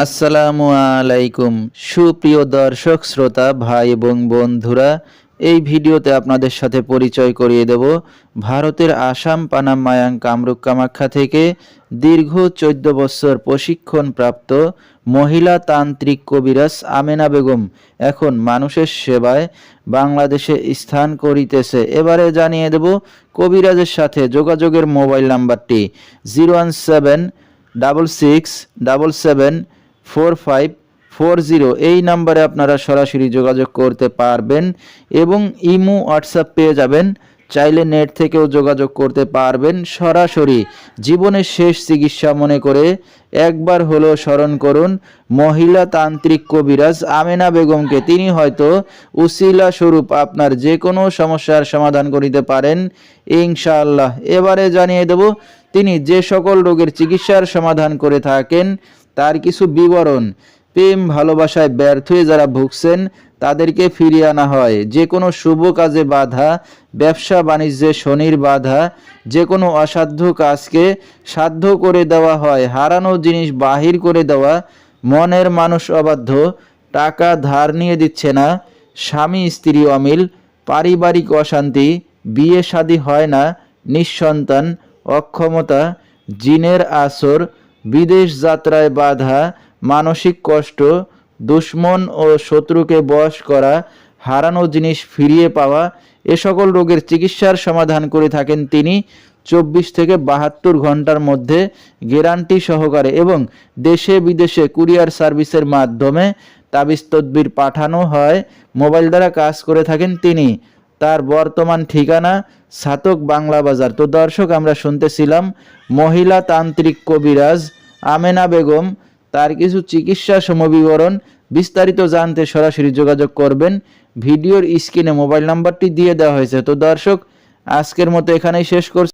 আসসালামু আলাইকুম সুপ্রিয় দর্শক শ্রোতা ভাই এবং বন্ধুরা, এই ভিডিওতে আপনাদের সাথে পরিচয় করিয়ে দেব ভারতের আসাম পানাম মায়াং কামরূপ কামাখ্যা থেকে দীর্ঘ 14 বছর প্রশিক্ষণপ্রাপ্ত মহিলা তান্ত্রিক কবিরাজ আমেনা বেগম এখন মানুষের সেবায় বাংলাদেশে স্থান করিতেছে। এবারে জানিয়ে দেব কবিরাজের সাথে যোগাযোগের মোবাইল নাম্বারটি 01777774540। এই নাম্বারে আপনারা সরাসরি যোগাযোগ করতে পারবেন এবং ইমো হোয়াটসঅ্যাপ পেয়ে যাবেন। চাইলে নেট থেকেও যোগাযোগ করতে পারবেন। সরাসরি জীবনের শেষ চিকিৎসা মনে করে একবার হলো স্মরণ করুন মহিলা তান্ত্রিক কবিরাজ আমেনা বেগমকে। তিনি হয়তো উসিলা স্বরূপ আপনার যে কোনো সমস্যার সমাধান করিতে পারেন ইনশাআল্লাহ। এবারে জানিয়ে দেব তিনি যে সকল রোগের চিকিৎসার সমাধান করে থাকেন তার কিছু বিবরণ। প্রেম ভালোবাসায় ব্যর্থ হয়ে যারা ভুগছেন তাদেরকে ফিরিয়ে আনা হয়, যে কোনো শুভ কাজে বাধা, ব্যবসা বাণিজ্যে শনির বাধা, যে কোনো অসাধ্য কাজকে সাধ্য করে দেওয়া হয়, হারানো জিনিস বাহির করে দেওয়া, মনের মানুষ অবাধ্য, টাকা ধার নিয়ে দিচ্ছে না, স্বামী স্ত্রী অমিল, পারিবারিক অশান্তি, বিয়ে শাদী হয় না, নিঃসন্তান, অক্ষমতা, জিনের আসর, বিদেশ যাত্রায় বাধা, মানসিক কষ্ট, দুশ্মন ও শত্রুকে বশ করা, হারানো জিনিস ফিরিয়ে পাওয়া, এ সকল রোগের চিকিৎসার সমাধান করে থাকেন তিনি 24 থেকে 72 ঘন্টার মধ্যে গ্যারান্টি সহকারে, এবং দেশে বিদেশে কুরিয়ার সার্ভিসের মাধ্যমে তাবিজ তদবির পাঠানো হয়। মোবাইল দ্বারা কাজ করে থাকেন তিনি। তার বর্তমান ঠিকানা ছাতক বাংলা বাজার। তো দর্শক, আমরা শুনতেছিলাম মহিলা তান্ত্রিক কবিরাজ আমেনা বেগম, তার কিছু চিকিৎসা সমবিবরণ। বিস্তারিত জানতে সরাসরি যোগাযোগ করবেন। ভিডিওর স্ক্রিনে মোবাইল নাম্বারটি দিয়ে দেওয়া হয়েছে। তো দর্শক, আজকের মতো এখানেই শেষ করছি।